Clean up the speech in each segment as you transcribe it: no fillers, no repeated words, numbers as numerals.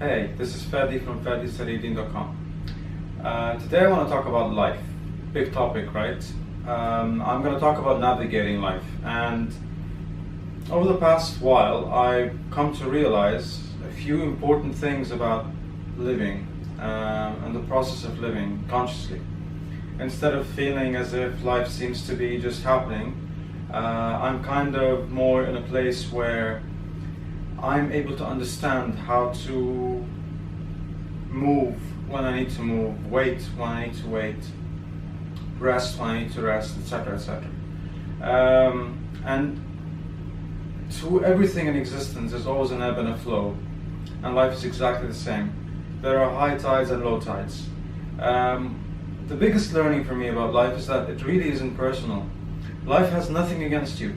Hey, this is Fadi from FadiSaridin.com. Today I want to talk about life. Big topic, right? I'm going to talk about navigating life. And over the past while, I've come to realize a few important things about living and the process of living consciously. Instead of feeling as if life seems to be just happening, I'm kind of more in a place where I'm able to understand how to move when I need to move, wait when I need to wait, rest when I need to rest, etc., etc. And to everything in existence, there's always an ebb and a flow, and life is exactly the same. There are high tides and low tides. The biggest learning for me about life is that it really isn't personal. Life has nothing against you.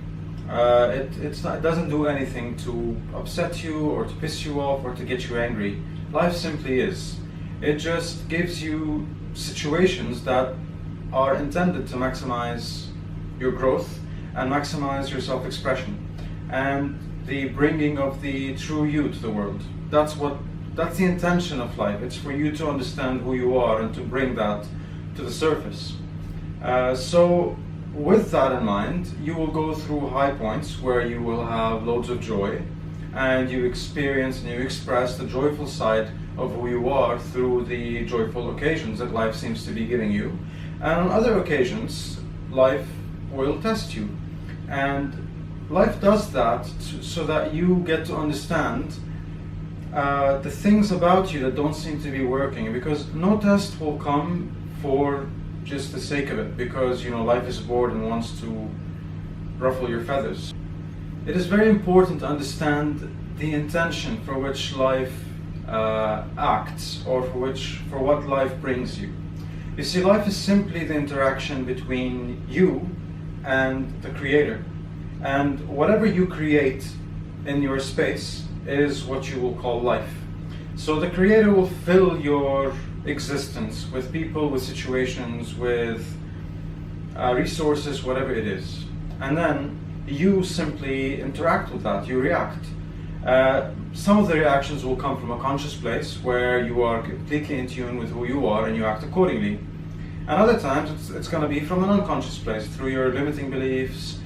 It doesn't do anything to upset you or to piss you off or to get you angry. Life simply is. It just gives you situations that are intended to maximize your growth and maximize your self-expression and the bringing of the true you to the world. That's the intention of life. It's for you to understand who you are and to bring that to the surface. So with that in mind, you will go through high points where you will have loads of joy and you experience and you express the joyful side of who you are through the joyful occasions that life seems to be giving you. And on other occasions, life will test you. And life does that so that you get to understand the things about you that don't seem to be working, because no test will come for just the sake of it, because life is bored and wants to ruffle your feathers. It is very important to understand the intention for which life acts, or for what life brings you. You see, life is simply the interaction between you and the Creator, and whatever you create in your space is what you will call life. So the Creator will fill your existence with people, with situations, with resources, whatever it is. And then you simply interact with that, you react. Some of the reactions will come from a conscious place where you are completely in tune with who you are and you act accordingly. And other times it's going to be from an unconscious place, through your limiting beliefs,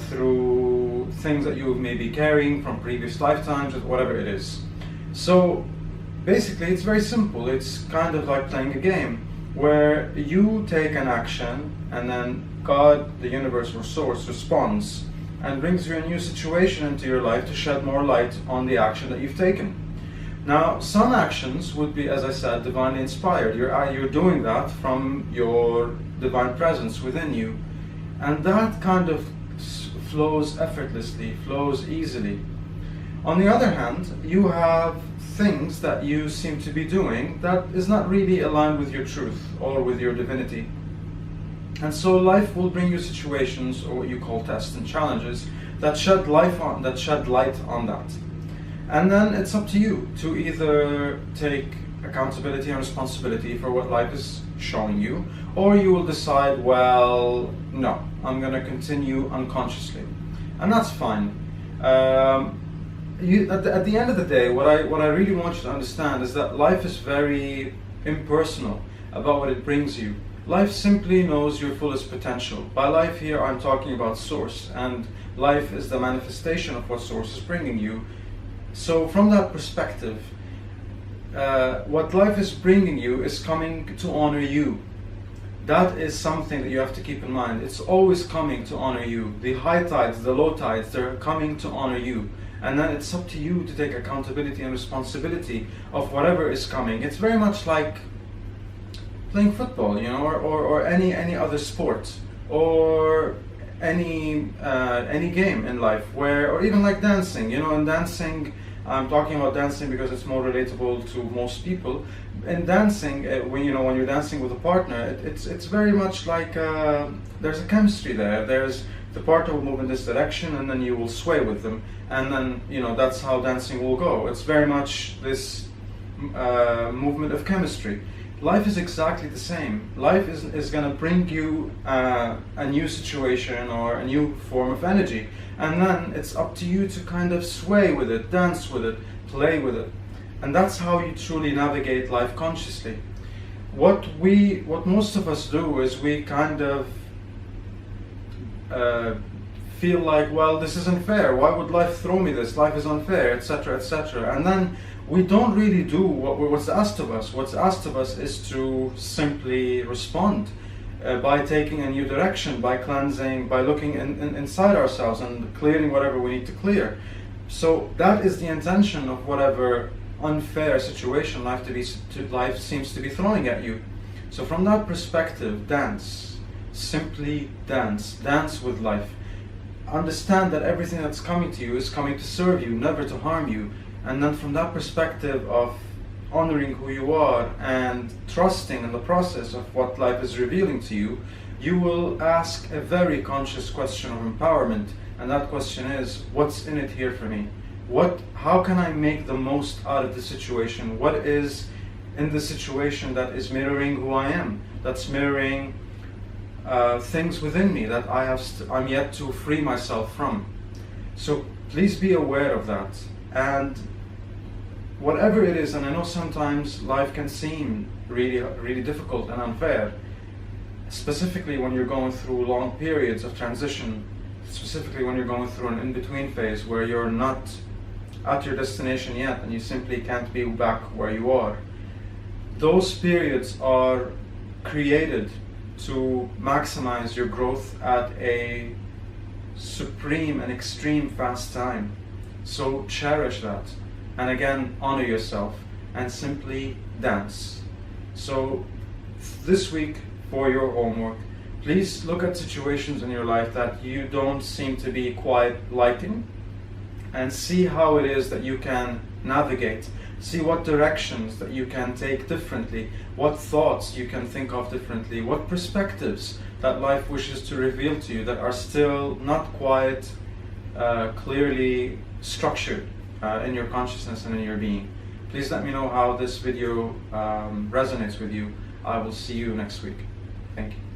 through things that you may be carrying from previous lifetimes, or whatever it is. So basically, it's very simple. It's kind of like playing a game where you take an action and then God, the universe or source, responds and brings you a new situation into your life to shed more light on the action that you've taken. Now, some actions would be, as I said, divinely inspired. You're doing that from your divine presence within you, and that kind of flows effortlessly, flows easily. On the other hand, you have things that you seem to be doing that is not really aligned with your truth or with your divinity. And so life will bring you situations, or what you call tests and challenges, that shed light on that. And then it's up to you to either take accountability and responsibility for what life is showing you, or you will decide, well, no, I'm going to continue unconsciously. And that's fine. At the end of the day, what I really want you to understand is that life is very impersonal about what it brings you. Life simply knows your fullest potential. By life here, I'm talking about Source, and life is the manifestation of what Source is bringing you. So from that perspective, what life is bringing you is coming to honor you. That is something that you have to keep in mind. It's always coming to honor you. The high tides, the low tides, they're coming to honor you. And then it's up to you to take accountability and responsibility of whatever is coming. It's very much like playing football, or any other sport, or any game in life, or even like dancing. In dancing, I'm talking about dancing because it's more relatable to most people. In dancing, when you're dancing with a partner, it's very much like there's a chemistry there. The partner will move in this direction, and then you will sway with them, and then that's how dancing will go. It's very much this movement of chemistry. Life is exactly the same. Life is going to bring you a new situation or a new form of energy, and then it's up to you to kind of sway with it, dance with it, play with it. And that's how you truly navigate life consciously. What most of us do is we kind of feel like, well, this isn't fair. Why would life throw me this? Life is unfair, etc., etc. And then we don't really do what's asked of us. What's asked of us is to simply respond by taking a new direction, by cleansing, by looking inside ourselves and clearing whatever we need to clear. So that is the intention of whatever unfair situation life seems to be throwing at you. So from that perspective, dance. Simply dance. Dance with life. Understand that everything that's coming to you is coming to serve you, never to harm you. And then from that perspective of honoring who you are and trusting in the process of what life is revealing to you, you will ask a very conscious question of empowerment. And that question is, what's in it here for me? How can I make the most out of the situation? What is in the situation that is mirroring who I am? That's mirroring things within me that I'm yet to free myself from. So please be aware of that. And whatever it is, and I know sometimes life can seem really, really difficult and unfair, specifically when you're going through long periods of transition, specifically when you're going through an in-between phase where you're not at your destination yet and you simply can't be back where you are. Those periods are created to maximize your growth at a supreme and extreme fast time. So cherish that. And again, honor yourself and simply dance. So this week, for your homework, please look at situations in your life that you don't seem to be quite liking and see how it is that you can navigate. See what directions that you can take differently, what thoughts you can think of differently, what perspectives that life wishes to reveal to you that are still not quite clearly structured in your consciousness and in your being. Please let me know how this video resonates with you. I will see you next week. Thank you.